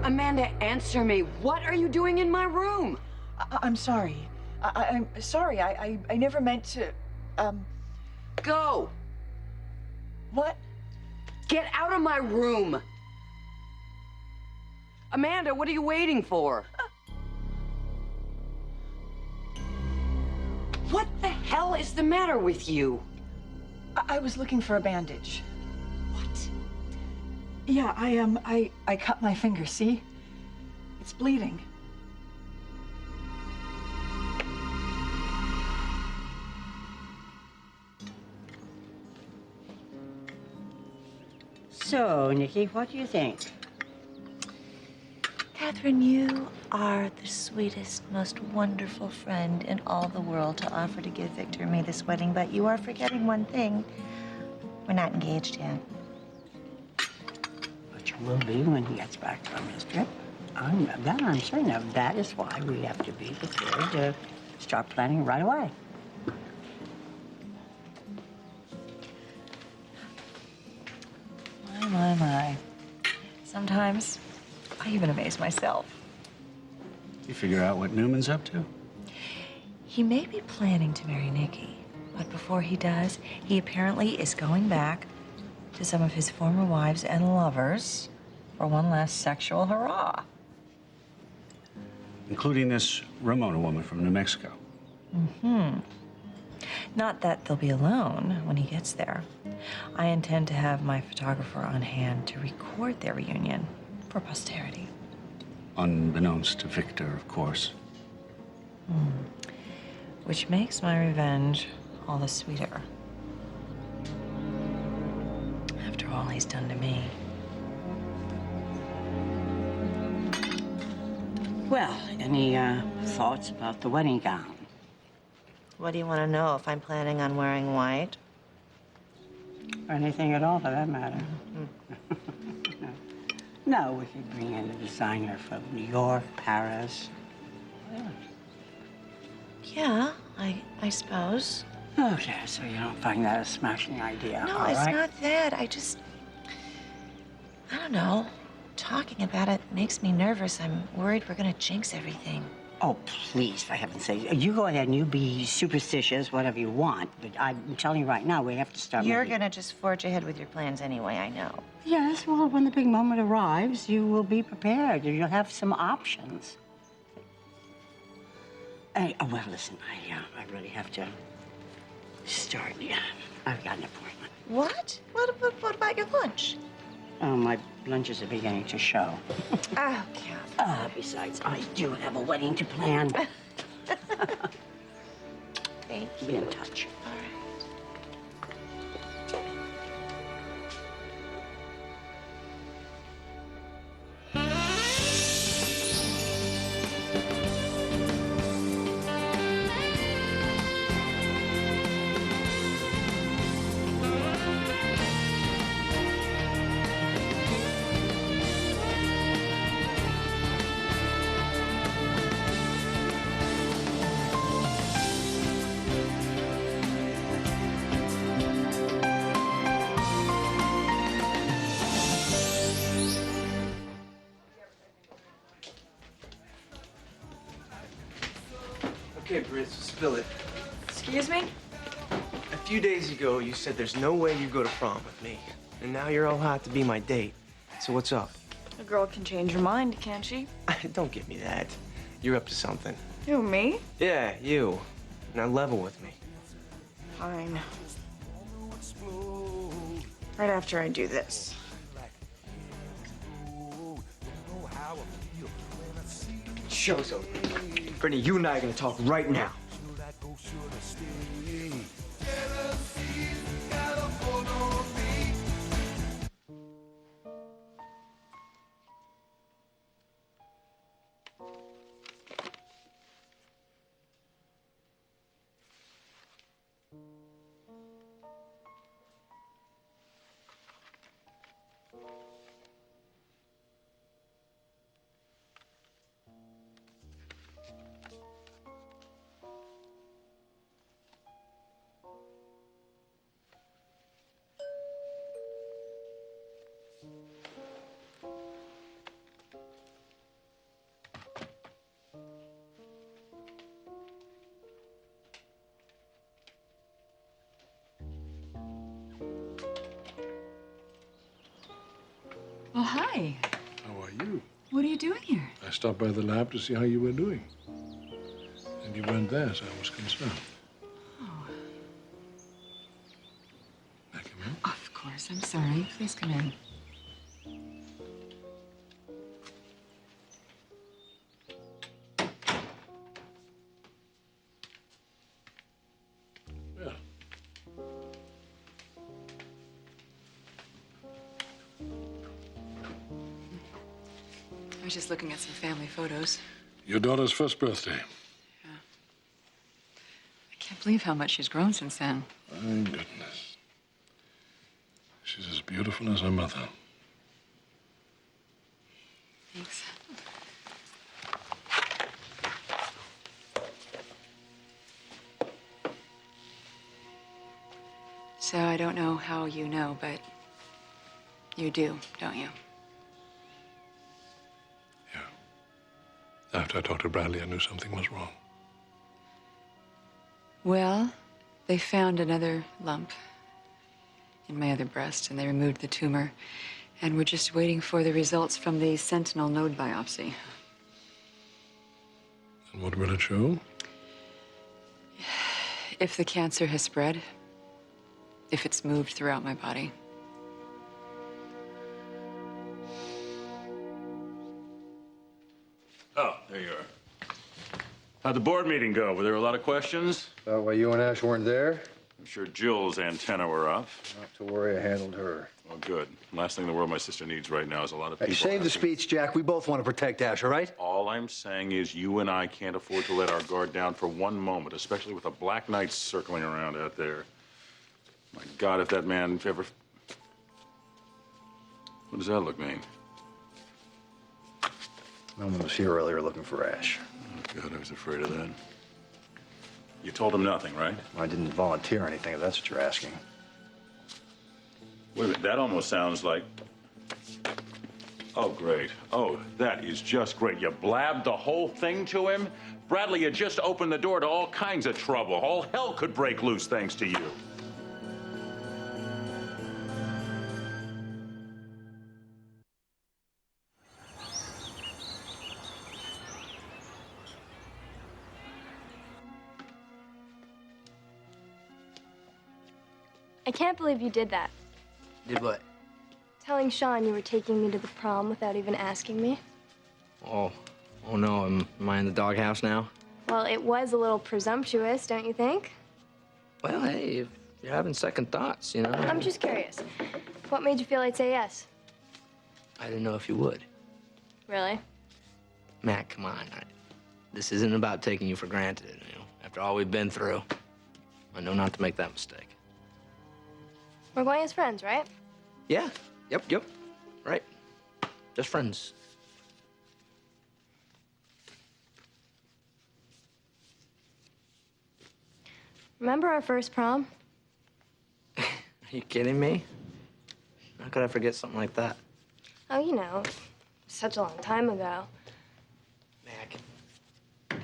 Amanda, answer me. What are you doing in my room? I'm sorry. I'm sorry. I never meant to. Go. What? Get out of my room. Amanda, what are you waiting for? What the hell is the matter with you? I was looking for a bandage. What? Yeah, I cut my finger, see? It's bleeding. So, Nikki, what do you think? Catherine, you are the sweetest, most wonderful friend in all the world to offer to give Victor and me this wedding, but you are forgetting one thing. We're not engaged yet. But you will be when he gets back from his trip. I'm certain of. That is why we have to be prepared to start planning right away. My. Sometimes I even amaze myself. You figure out what Newman's up to? He may be planning to marry Nikki, but before he does, he apparently is going back to some of his former wives and lovers for one last sexual hurrah. Including this Ramona woman from New Mexico. Not that they'll be alone when he gets there. I intend to have my photographer on hand to record their reunion for posterity. Unbeknownst to Victor, of course. Which makes my revenge all the sweeter. After all he's done to me. Well, any thoughts about the wedding gown? What do you want to know, if I'm planning on wearing white? Or anything at all, for that matter. No, we could bring in a designer from New York, Paris. Yeah, I suppose. Okay, so you don't find that a smashing idea, No, all it's right? not that. I don't know. Talking about it makes me nervous. I'm worried we're gonna jinx everything. Oh, please, for heaven's sake. You go ahead and you be superstitious, whatever you want. But I'm telling you right now, we have to start You're making... gonna just forge ahead with your plans anyway, I know. Yes, well, when the big moment arrives, you will be prepared. You'll have some options. Well, listen, I really have to start. Yeah, I've got an appointment. What? What about your lunch? Oh, my lunches are beginning to show. Oh, Catherine. Besides, I do have a wedding to plan. Thank you. Be in touch. All right. Okay, Britt, spill it. Excuse me? A few days ago, you said there's no way you'd go to prom with me. And now you're all hot to be my date. So what's up? A girl can change her mind, can't she? Don't give me that. You're up to something. Who, me? Yeah, you. Now level with me. Fine. Right after I do this. Show's over. Brittany, you and I are gonna talk right now. hi. How are you? What are you doing here? I stopped by the lab to see how you were doing. And you weren't there, so I was concerned. Oh. May I come in? Of course. I'm sorry. Please come in. Yeah. I was just looking at some family photos. Your daughter's first birthday. I can't believe how much she's grown since then. My goodness. She's as beautiful as her mother. Thanks. So I don't know how you know, but you do, don't you? Yeah. After I talked to Bradley, I knew something was wrong. Well, they found another lump in my other breast, and they removed the tumor. And we're just waiting for the results from the sentinel node biopsy. And what will it show? If the cancer has spread, if it's moved throughout my body. Oh, there you are. How'd the board meeting go? Were there a lot of questions? Why you and Ash weren't there? I'm sure Jill's antenna were up. Not to worry, I handled her. Well, good. Last thing in the world my sister needs right now is a lot of Hey, people. save the asking- speech, Jack. We both want to protect Ash, all right? All I'm saying is you and I can't afford to let our guard down for one moment, especially with a Black Knight circling around out there. My God, if that man ever... What does that look mean? No one was here earlier looking for Ash. Oh, God, I was afraid of that. You told him nothing, right? I didn't volunteer anything, if that's what you're asking. Wait a minute, that almost sounds like... Oh, great. Oh, that is just great. You blabbed the whole thing to him? Bradley, you just opened the door to all kinds of trouble. All hell could break loose thanks to you. I can't believe you did that. Did what? Telling Sean you were taking me to the prom without even asking me. Oh no, am I in the doghouse now? Well, it was a little presumptuous, don't you think? Well, hey, if you're having second thoughts, you know. I'm just curious. What made you feel I'd say yes? I didn't know if you would. Really? Matt, come on. This isn't about taking you for granted, you know. After all we've been through, I know not to make that mistake. We're going as friends, right? Yeah, yep, right. Just friends. Remember our first prom? Are you kidding me? How could I forget something like that? Oh, you know, such a long time ago. Mac.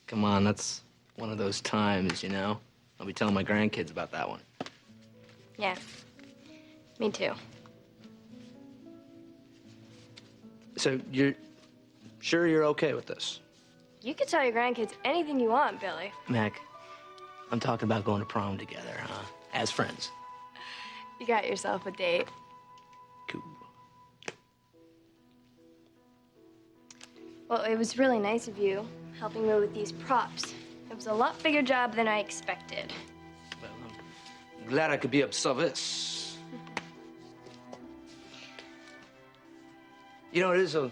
Come on, that's one of those times, you know? I'll be telling my grandkids about that one. Yeah, me too. So you're sure you're okay with this? You could tell your grandkids anything you want, Billy. Mac, I'm talking about going to prom together, huh? As friends. You got yourself a date. Cool. Well, it was really nice of you helping me with these props. It was a lot bigger job than I expected. Well, I'm glad I could be of service. You know, it is a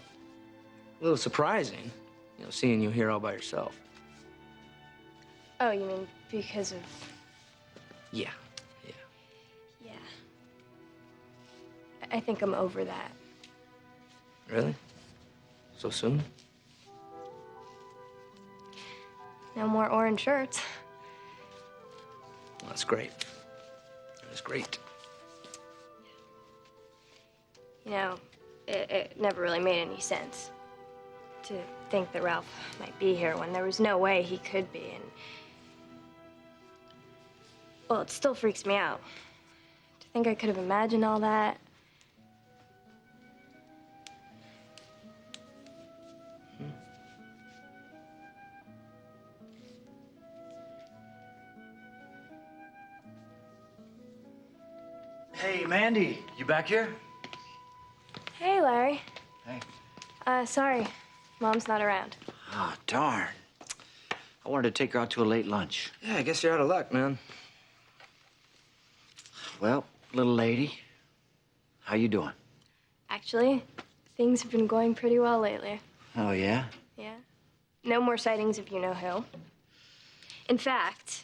little surprising, you know, seeing you here all by yourself. Oh, you mean because of... Yeah. Yeah. I think I'm over that. Really? So soon? No more orange shirts. Well, that's great. That's great. You know, it never really made any sense to think that Ralph might be here when there was no way he could be. And well, it still freaks me out to think I could have imagined all that. Hey, Mandy, you back here? Hey, Larry. Hey. Sorry. Mom's not around. Oh, darn. I wanted to take her out to a late lunch. Yeah, I guess you're out of luck, man. Well, little lady, how you doing? Actually, things have been going pretty well lately. Oh, yeah? Yeah. No more sightings of you-know-who. In fact,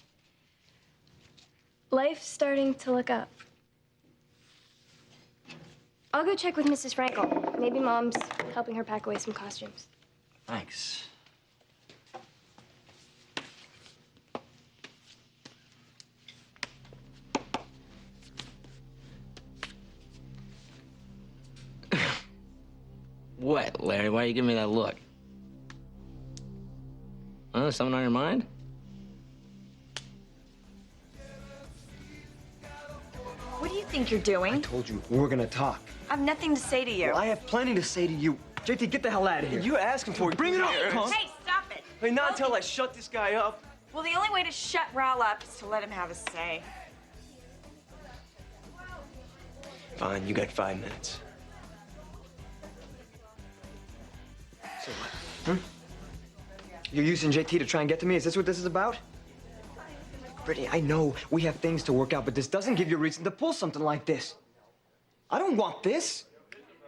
life's starting to look up. I'll go check with Mrs. Frankel. Maybe Mom's helping her pack away some costumes. Thanks. What, Larry? Why are you giving me that look? Huh? Something on your mind? What do you think you're doing? Told you we were gonna talk. I have nothing to say to you. Well, I have plenty to say to you. JT, get the hell out of here. You asking for it. Bring it on, punk. Hey, stop it. Hey, not until I shut this guy up. Well, the only way to shut Raul up is to let him have a say. Fine, you got 5 minutes. So what? You're using JT to try and get to me? Is this what this is about? Brittany, I know we have things to work out, but this doesn't give you a reason to pull something like this. I don't want this.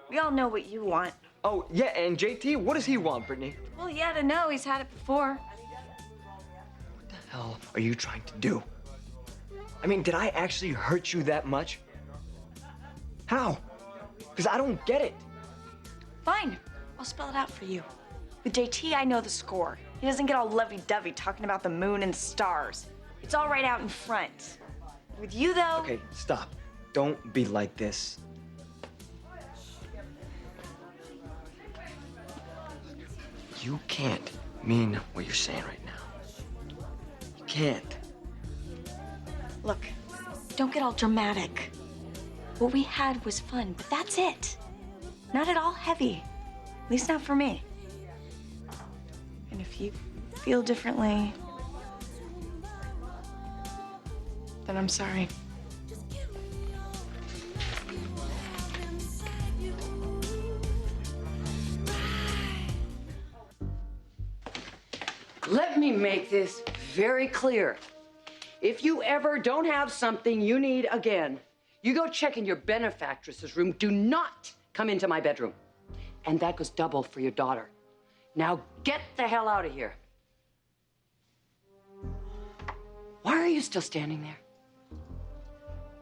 We all know what you want. Oh, yeah, and JT, what does he want, Brittany? Well, yeah, to know he's had it before. What the hell are you trying to do? I mean, did I actually hurt you that much? How? Because I don't get it. Fine, I'll spell it out for you. With JT, I know the score. He doesn't get all lovey-dovey talking about the moon and stars. It's all right out in front. With you, though... Okay, stop. Don't be like this. You can't mean what you're saying right now. You can't. Look, don't get all dramatic. What we had was fun, but that's it. Not at all heavy. At least not for me. And if you feel differently, then I'm sorry. Let me make this very clear. If you ever don't have something you need again, you go check in your benefactress's room. Do not come into my bedroom. And that goes double for your daughter. Now get the hell out of here. Why are you still standing there?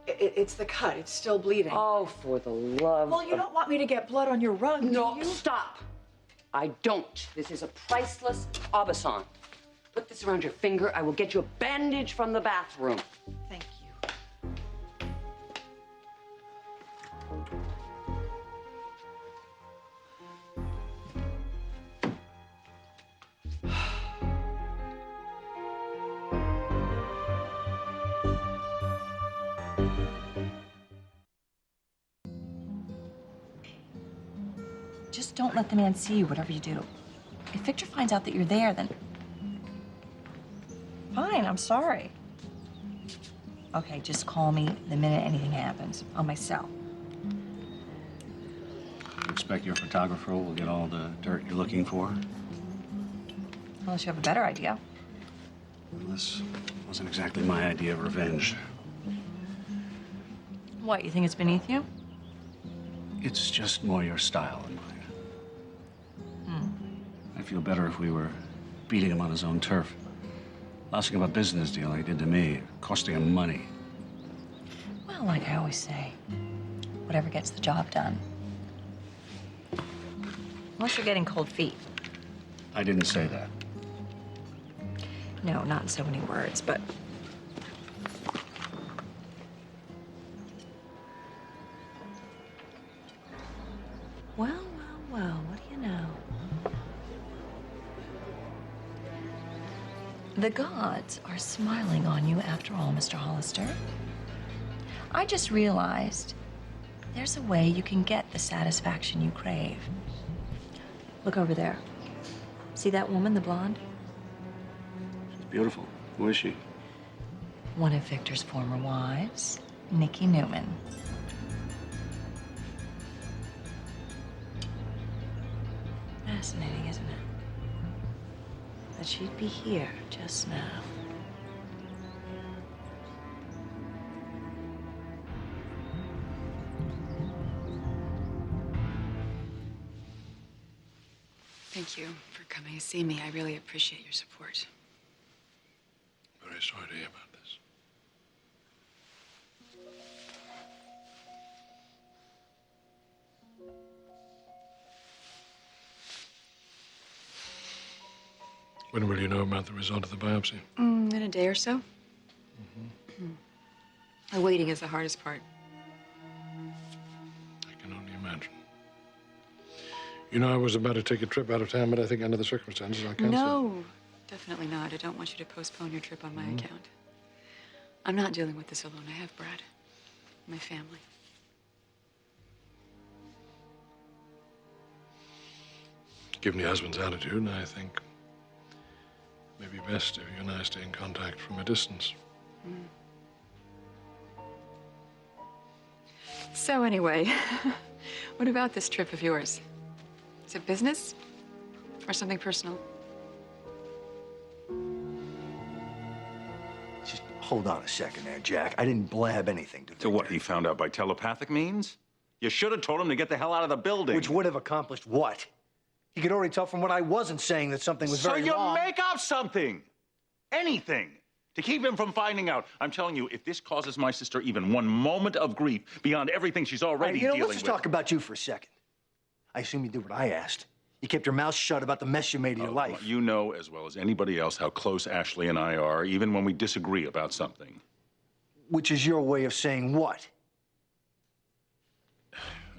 It's the cut. It's still bleeding. Oh, for the love Well, you don't want me to get blood on your rug, No, do you? stop. I don't. This is a priceless Aubusson. Put this around your finger. I will get you a bandage from the bathroom. Thank you. Just don't let the man see you, whatever you do. If Victor finds out that you're there, then... Fine, I'm sorry. Okay, just call me the minute anything happens on my cell. You expect your photographer will get all the dirt you're looking for? Unless you have a better idea. Well, this wasn't exactly my idea of revenge. What, you think it's beneath you? It's just more your style than mine. I feel better if we were beating him on his own turf. Lousing him a business deal he did to me, costing him money. Well, like I always say, whatever gets the job done. Unless you're getting cold feet. I didn't say that. No, not in so many words, but... Well, well, well, what do you know? The gods are smiling on you after all, Mr. Hollister. I just realized there's a way you can get the satisfaction you crave. Look over there. See that woman, the blonde? She's beautiful. Who is she? One of Victor's former wives, Nikki Newman. Fascinating, isn't it? That she'd be here just now. Thank you for coming to see me. I really appreciate your support. Very sorry to hear about this. When will you know about the result of the biopsy? In a day or so. The waiting is the hardest part. I can only imagine. You know, I was about to take a trip out of town, but I think under the circumstances I canceled. No, definitely not. I don't want you to postpone your trip on my account. I'm not dealing with this alone. I have Brad, my family. Given your husband's attitude, I think it may be best if you and I stay in contact from a distance. So anyway, what about this trip of yours? Is it business or something personal? Just hold on a second there, Jack. I didn't blab anything to So what, he found out by telepathic means? You should have told him to get the hell out of the building. Which would have accomplished what? He could already tell from what I wasn't saying that something was very wrong. So you make up something. Anything. To keep him from finding out. I'm telling you, if this causes my sister even one moment of grief beyond everything she's already dealing let's with. just talk about you for a second. I assume you did what I asked. You kept your mouth shut about the mess you made of your life. You know as well as anybody else how close Ashley and I are, even when we disagree about something. Which is your way of saying what?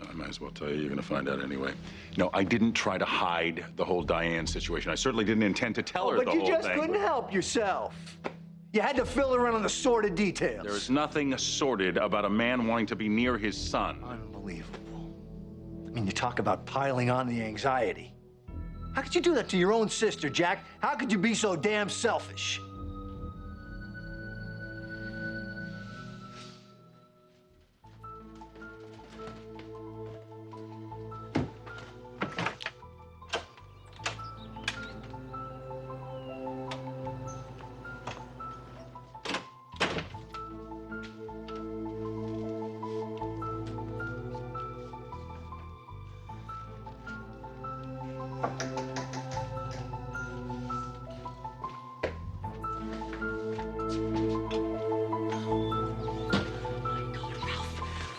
I might as well tell you, you're going to find out anyway. No, I didn't try to hide the whole Diane situation. I certainly didn't intend to tell her the whole thing. But you just couldn't help yourself. You had to fill her in on the sordid details. There is nothing sordid about a man wanting to be near his son. Unbelievable. I mean, you talk about piling on the anxiety. How could you do that to your own sister, Jack? How could you be so damn selfish?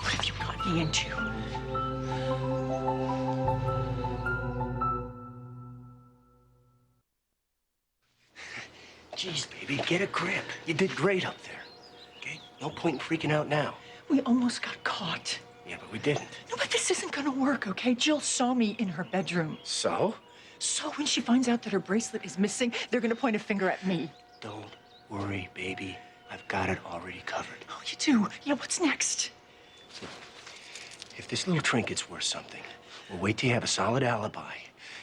What have you gotten me into? Jeez, baby, get a grip. You did great up there. Okay? No point in freaking out now. We almost got caught. Yeah, but we didn't. No, but this isn't gonna work, okay? Jill saw me in her bedroom. So? So when she finds out that her bracelet is missing, they're gonna point a finger at me. Don't worry, baby. I've got it already covered. Oh, you do? Yeah, what's next? If this little trinket's worth something, we'll wait till you have a solid alibi.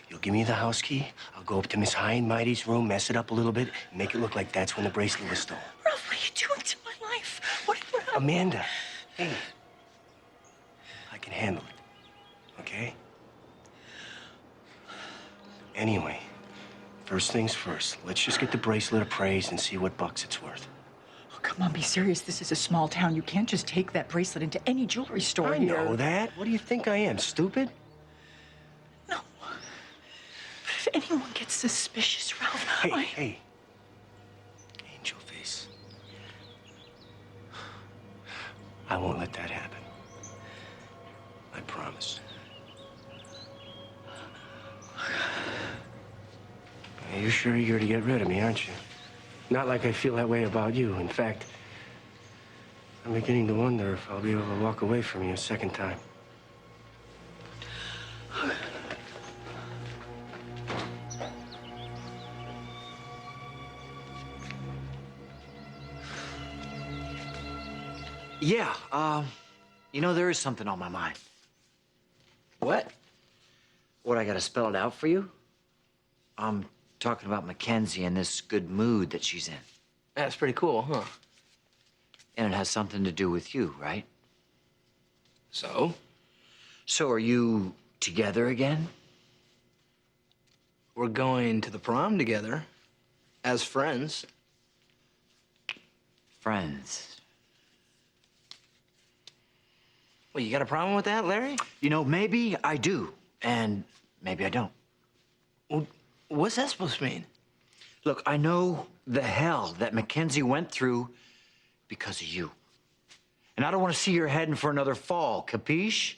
You'll give me the house key. I'll go up to Miss High and Mighty's room, mess it up a little bit, and make it look like that's when the bracelet was stolen. Ralph, what are you doing to my life? What? Amanda, hey, I can handle it, okay? Anyway, first things first, let's just get the bracelet appraised and see what bucks it's worth. Oh, come on, be serious. This is a small town. You can't just take that bracelet into any jewelry store I here. know that. What do you think I am, stupid? No. But if anyone gets suspicious, Ralph, Hey. Angel face. I won't let that happen. I promise. You're sure you're to get rid of me, aren't you? Not like I feel that way about you. In fact, I'm beginning to wonder if I'll be able to walk away from you a second time. Yeah, you know, there is something on my mind. What? What, I gotta spell it out for you? I'm talking about Mackenzie and this good mood that she's in. That's pretty cool, huh? And it has something to do with you, right? So? So are you together again? we're going to the prom together as friends. Friends. Well, you got a problem with that, Larry? You know, maybe I do, and maybe I don't. Well, what's that supposed to mean? Look, I know the hell that Mackenzie went through because of you. And I don't want to see her heading for another fall, capiche?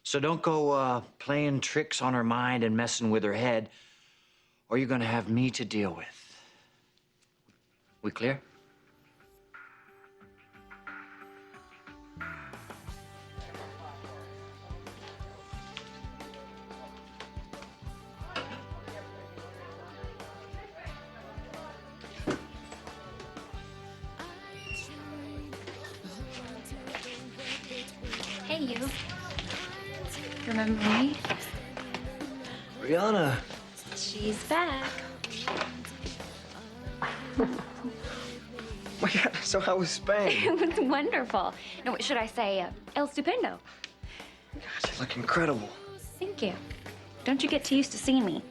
So don't go playing tricks on her mind and messing with her head, or you're gonna have me to deal with. We clear? Hey, you. Remember me? Rihanna. She's back. Oh my God, so how was Spain? It was wonderful. No, what should I say? El Stupendo. God, you look incredible. Thank you. Don't you get too used to seeing me.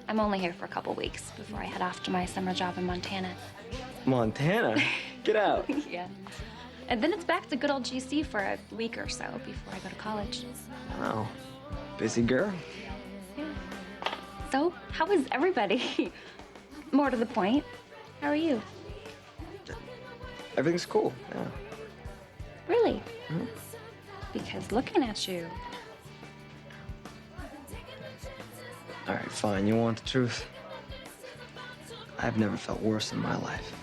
I'm only here for a couple weeks before I head off to my summer job in Montana. Montana? Get out. Yeah. And then it's back to good old GC for a week or so before I go to college. Wow. Busy girl. So, how is everybody? More to the point, how are you? Everything's cool, yeah. Really? Because looking at you, All right, fine. You want the truth? I've never felt worse in my life.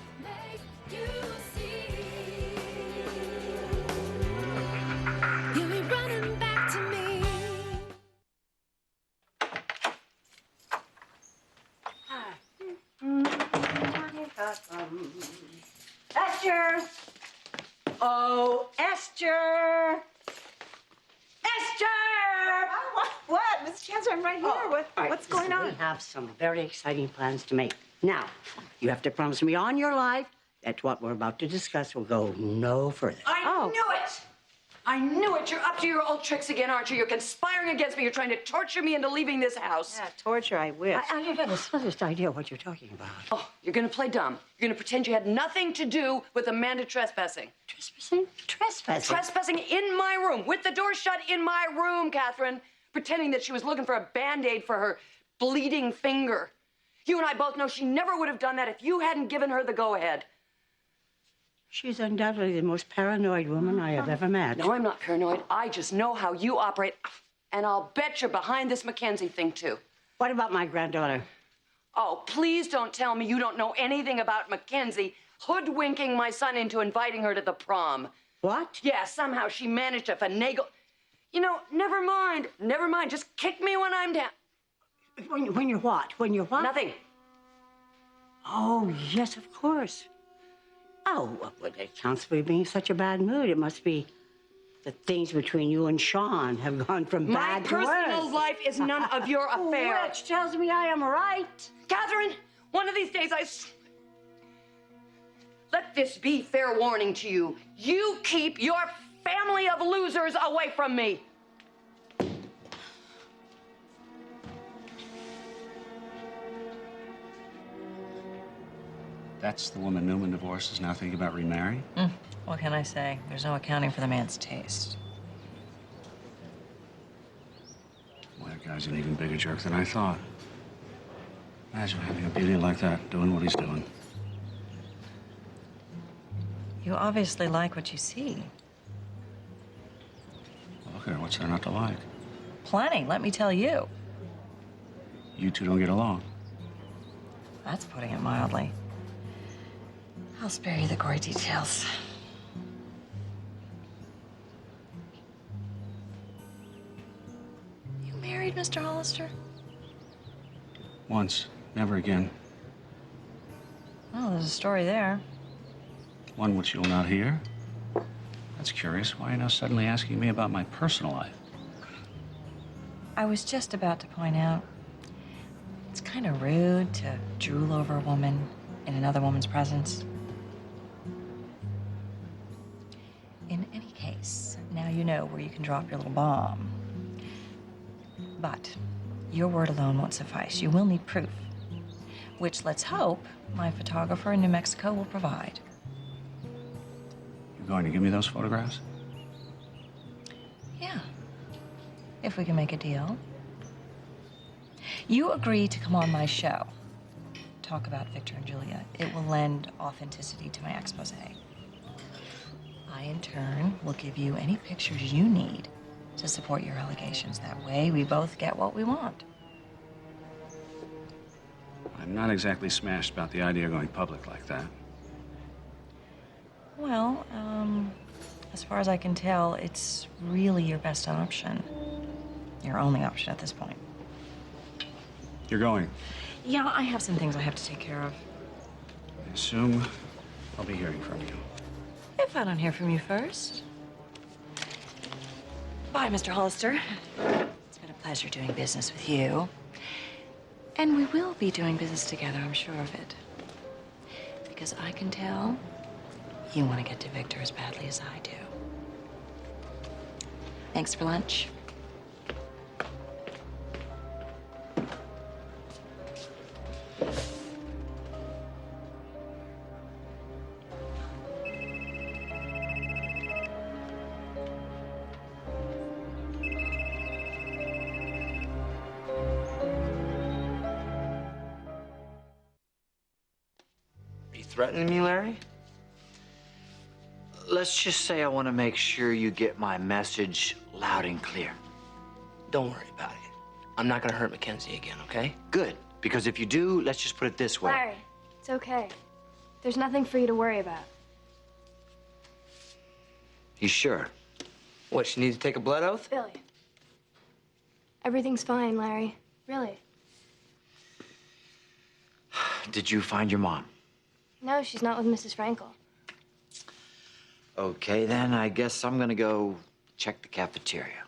Esther! Oh, Esther! Esther! What? Miss Chancellor, I'm right here. All right, What's going listen, on? We have some very exciting plans to make. Now, you have to promise me on your life that what we're about to discuss will go no further. I knew it! I knew it! You're up to your old tricks again, aren't you? You're conspiring against me. You're trying to torture me into leaving this house. Yeah, torture, I wish. I got the slightest idea what you're talking about. Oh, you're gonna play dumb. You're gonna pretend you had nothing to do with Amanda trespassing. Trespassing? Trespassing? Trespassing in my room, with the door shut in my room, Catherine. Pretending that she was looking for a Band-Aid for her bleeding finger. You and I both know she never would have done that if you hadn't given her the go-ahead. She's undoubtedly the most paranoid woman I have ever met. No, I'm not paranoid. I just know how you operate. And I'll bet you're behind this Mackenzie thing, too. What about my granddaughter? Oh, please don't tell me you don't know anything about Mackenzie hoodwinking my son into inviting her to the prom. What? Yeah, somehow she managed to finagle. You know, never mind. Never mind. Just kick me when I'm down. When you're what? When you're what? Nothing. Oh, yes, of course. Oh, well, it counts for you being in such a bad mood. It must be the things between you and Sean have gone from bad to worse. My personal life is none of your affair. Which tells me I am right. Catherine, one of these days let this be fair warning to you. You keep your family of losers away from me. That's the woman Newman divorced is now thinking about remarrying? What can I say? There's no accounting for the man's taste. Well, that guy's an even bigger jerk than I thought. Imagine having a beauty like that doing what he's doing. You obviously like what you see. Well, look at her. What's there not to like? Plenty, let me tell you. You two don't get along. That's putting it mildly. I'll spare you the gory details. You married, Mr. Hollister? Once, never again. Well, there's a story there. One which you'll not hear. That's curious. Why are you now suddenly asking me about my personal life? I was just about to point out, it's kind of rude to drool over a woman in another woman's presence. In any case, now you know where you can drop your little bomb. But Your word alone won't suffice. You will need proof, which let's hope my photographer in New Mexico will provide. You're going to give me those photographs? Yeah, if we can make a deal. You agree to come on my show, talk about Victor and Julia. It will lend authenticity to my expose. I, in turn, will give you any pictures you need to support your allegations. That way, we both get what we want. I'm not exactly smashed about the idea of going public like that. Well, as far as I can tell, it's really your best option. Your only option at this point. You're going. Yeah, I have some things I have to take care of. I assume I'll be hearing from you. If I don't hear from you first. Bye, Mr. Hollister. It's been a pleasure doing business with you. And we will be doing business together, I'm sure of it. Because I can tell you want to get to Victor as badly as I do. Thanks for lunch. Threatening me, Larry? Let's just say I want to make sure you get my message loud and clear. Don't worry about it. I'm not gonna hurt Mackenzie again, okay? Good, because if you do, let's just put it this way. Larry, it's okay. There's nothing for you to worry about. You sure? What, she needs to take a blood oath? Billy. Everything's fine, Larry. Really. Did you find your mom? No, she's not with Mrs. Frankel. Okay, then I guess I'm gonna go check the cafeteria.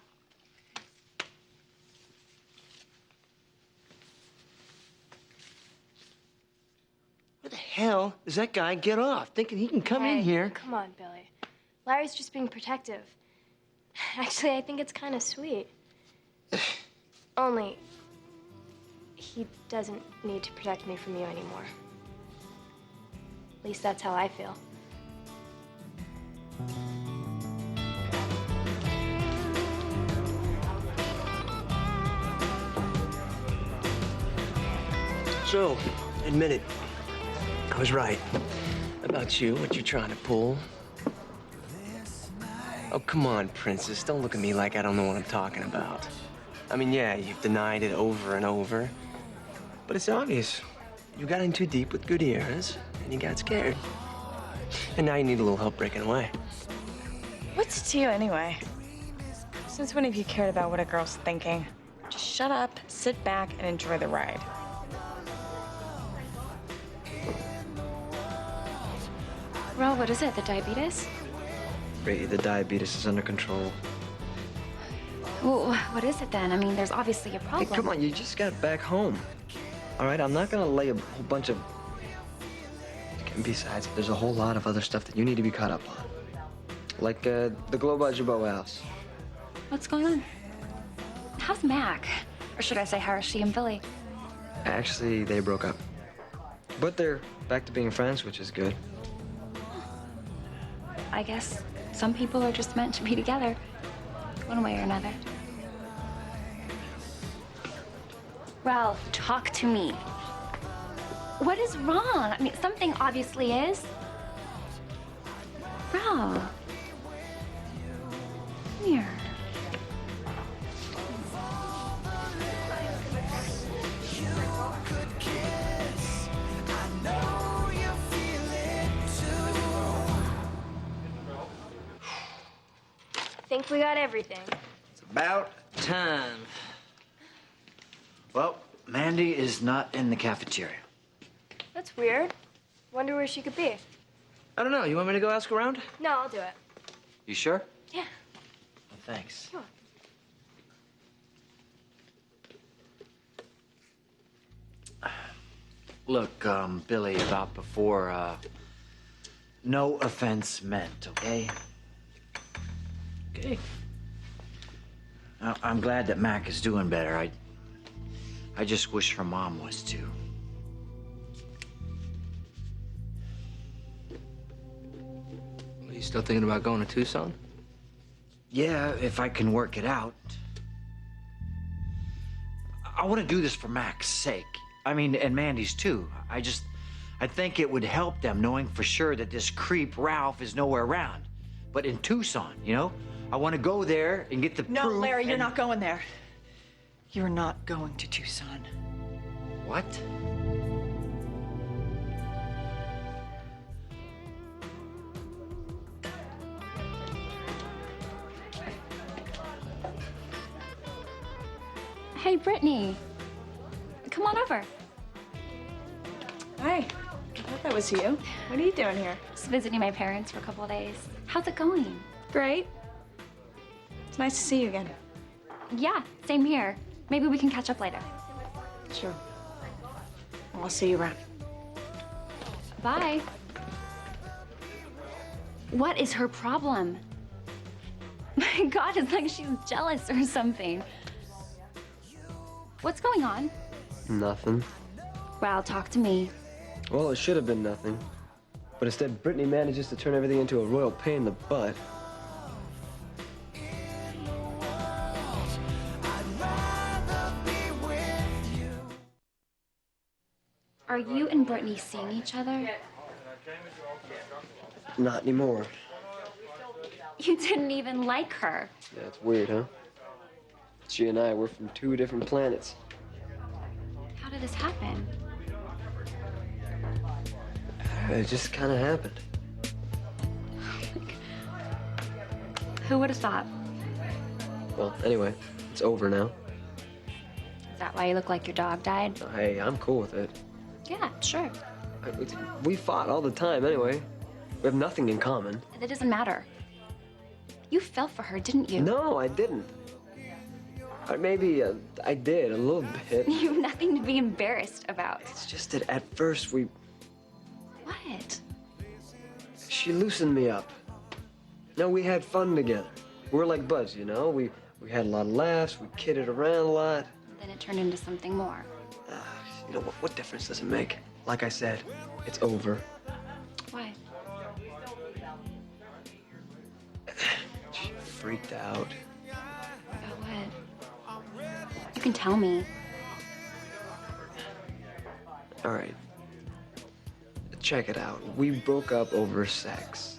Where the hell does that guy get off? Thinking he can come in Hey, here? Come on, Billy. Larry's just being protective. Actually, I think it's kind of sweet. Only, he doesn't need to protect me from you anymore. At least that's how I feel. So, admit it. I was right. About you, what you trying to pull. Oh, come on, Princess. Don't look at me like I don't know what I'm talking about. I mean, yeah, you've denied it over and over. But it's obvious. You got in too deep with Gutierrez, and you got scared. And now you need a little help breaking away. What's it to you anyway? Since when have you cared about what a girl's thinking? Just shut up, sit back, and enjoy the ride. Well, what is it? The diabetes? Brady, the diabetes is under control. Well, what is it then? I mean, there's obviously a Hey, problem. come on, you just got back home. All right, I'm not gonna lay a whole bunch of... And besides, there's a whole lot of other stuff that you need to be caught up on. Like the Globe Ajabo house. What's going on? How's Mac? Or should I say, how are she and Billy? Actually, they broke up. But they're back to being friends, which is good. I guess some people are just meant to be together, one way or another. Ralph, talk to me. What is wrong? I mean, something obviously is. Ralph. Come here. Think we got everything. It's about time. Well, Mandy is not in the cafeteria. That's weird. Wonder where she could be. I don't know. You want me to go ask around? No, I'll do it. You sure? Yeah. Well, thanks. Sure. Look, Billy, about before, no offense meant, okay? Okay. I'm glad that Mac is doing better. I just wish her mom was too. Are you still thinking about going to Tucson? Yeah, if I can work it out. I want to do this for Mac's sake. I mean, and Mandy's too. I think it would help them knowing for sure that this creep Ralph is nowhere around. But in Tucson, you know? I want to go there and get the No, proof. Larry, you're not going there. You're not going to Tucson. What? Hey, Brittany. Come on over. Hi. I thought that was you. What are you doing here? Just visiting my parents for a couple of days. How's it going? Great. It's nice to see you again. Yeah, same here. Maybe we can catch up later. Sure. I'll see you around. Bye. What is her problem? My God, it's like she's jealous or something. What's going on? Nothing. Well, talk to me. Well, it should have been nothing. But instead, Brittany manages to turn everything into a royal pain in the butt. Are you and Brittany seeing each other? Not anymore. You didn't even like her. Yeah, it's weird, huh? She and I were from two different planets. How did this happen? It just kind of happened. Who would have thought? Well, anyway, it's over now. Is that why you look like your dog died? Hey, I'm cool with it. Yeah, sure. We fought all the time anyway. We have nothing in common. That doesn't matter. You fell for her, didn't you? No, I didn't. Maybe I did, a little bit. You have nothing to be embarrassed about. It's just that at first What? she loosened me up. No, we had fun together. We were like buds, you know? We had a lot of laughs, we kidded around a lot. Then it turned into something more. You know, what difference does it make? Like I said, it's over. Why? She freaked out. About what? You can tell me. All right. Check it out. We broke up over sex.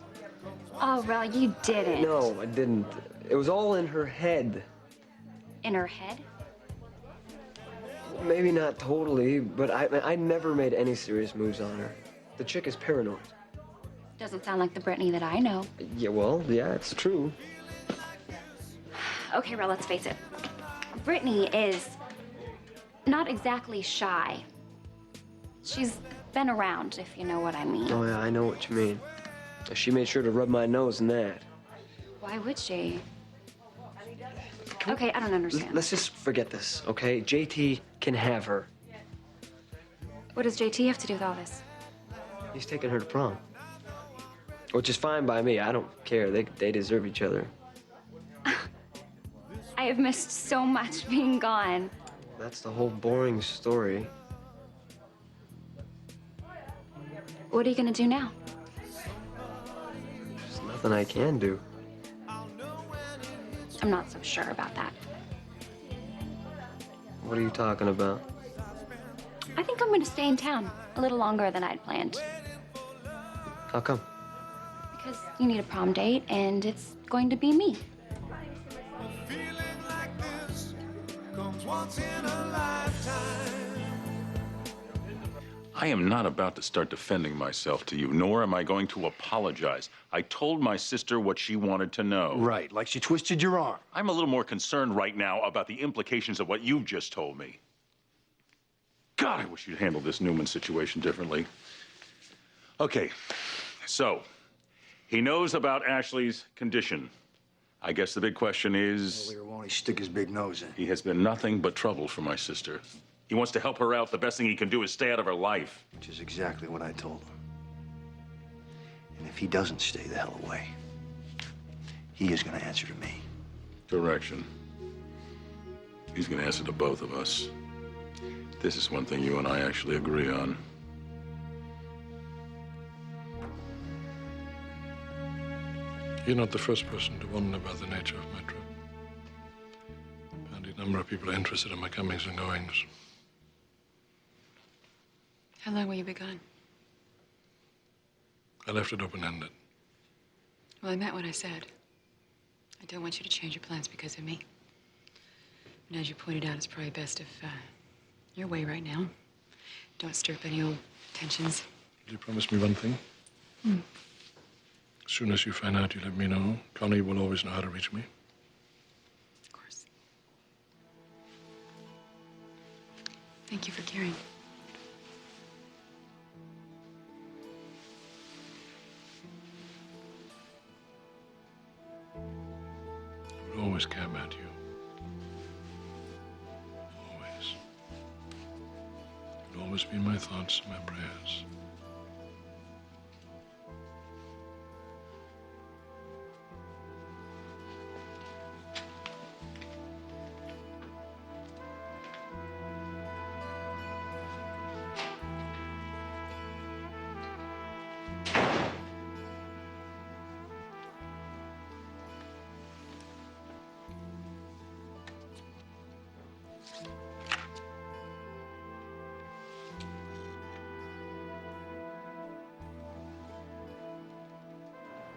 Oh, well, you didn't. No, I didn't. It was all in her head. In her head? Maybe not totally, but I never made any serious moves on her. The chick is paranoid. Doesn't sound like the Brittany that I know. Yeah, well, yeah, it's true. Okay, well, let's face it. Brittany is not exactly shy. She's been around, if you know what I mean. Oh, yeah, I know what you mean. She made sure to rub my nose in that. Why would she? Okay, I don't understand. Let's just forget this, okay? JT can have her. What does JT have to do with all this? He's taking her to prom. Which is fine by me. I don't care. They deserve each other. I have missed so much being gone. That's the whole boring story. What are you gonna do now? There's nothing I can do. I'm not so sure about that. What are you talking about? I think I'm gonna stay in town a little longer than I'd planned. How come? Because you need a prom date, and it's going to be me. I am not about to start defending myself to you, nor am I going to apologize. I told my sister what she wanted to know. Right, like she twisted your arm. I'm a little more concerned right now about the implications of what you've just told me. God, I wish you'd handled this Newman situation differently. Okay, so he knows about Ashley's condition. I guess the big question is... Well, won't he stick his big nose in? He has been nothing but trouble for my sister. He wants to help her out. The best thing he can do is stay out of her life. Which is exactly what I told him. And if he doesn't stay the hell away, he is going to answer to me. Direction. He's going to answer to both of us. This is one thing you and I actually agree on. You're not the first person to wonder about the nature of my trip. Apparently, a number of people are interested in my comings and goings. How long will you be gone? I left it open-ended. Well, I meant what I said. I don't want you to change your plans because of me. And as you pointed out, it's probably best if you're away right now. Don't stir up any old tensions. Will you promise me one thing? As soon as you find out, you let me know. Connie will always know how to reach me. Of course. Thank you for caring. I will always care about you. Always. You'll always be in my thoughts and my prayers.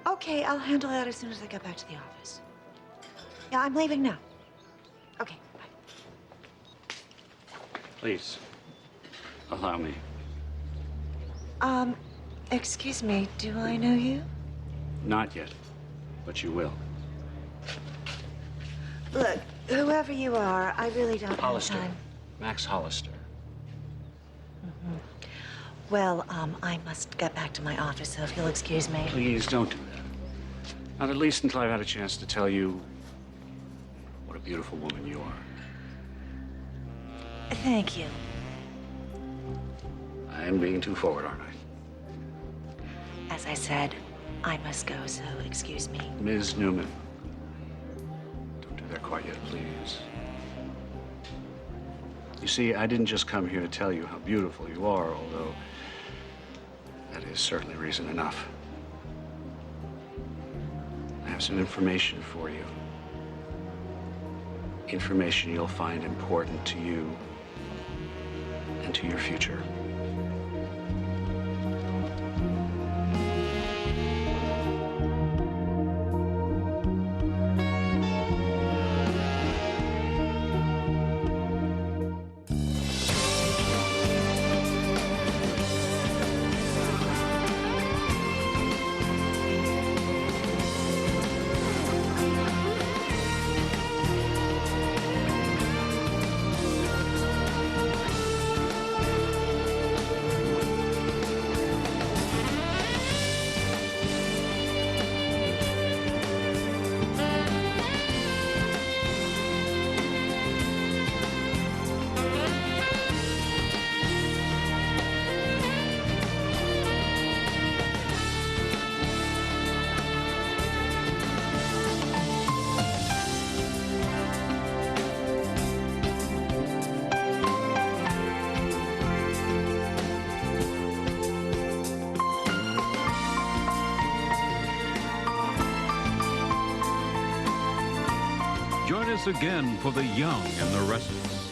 Okay, I'll handle that as soon as I get back to the office. Yeah, I'm leaving now. Okay, bye. Please, allow me. Excuse me, do I know you? Not yet, but you will. Look, whoever you are, I really don't Hollister. have time. Max Hollister. Well, I must get back to my office, so if you'll excuse me. Please don't do that. Not at least until I've had a chance to tell you what a beautiful woman you are. Thank you. I am being too forward, aren't I? As I said, I must go, so excuse me. Ms. Newman. Don't do that quite yet, please. You see, I didn't just come here to tell you how beautiful you are, although that is certainly reason enough. I have some information for you. Information you'll find important to you and to your future. Join us again for The Young and the Restless.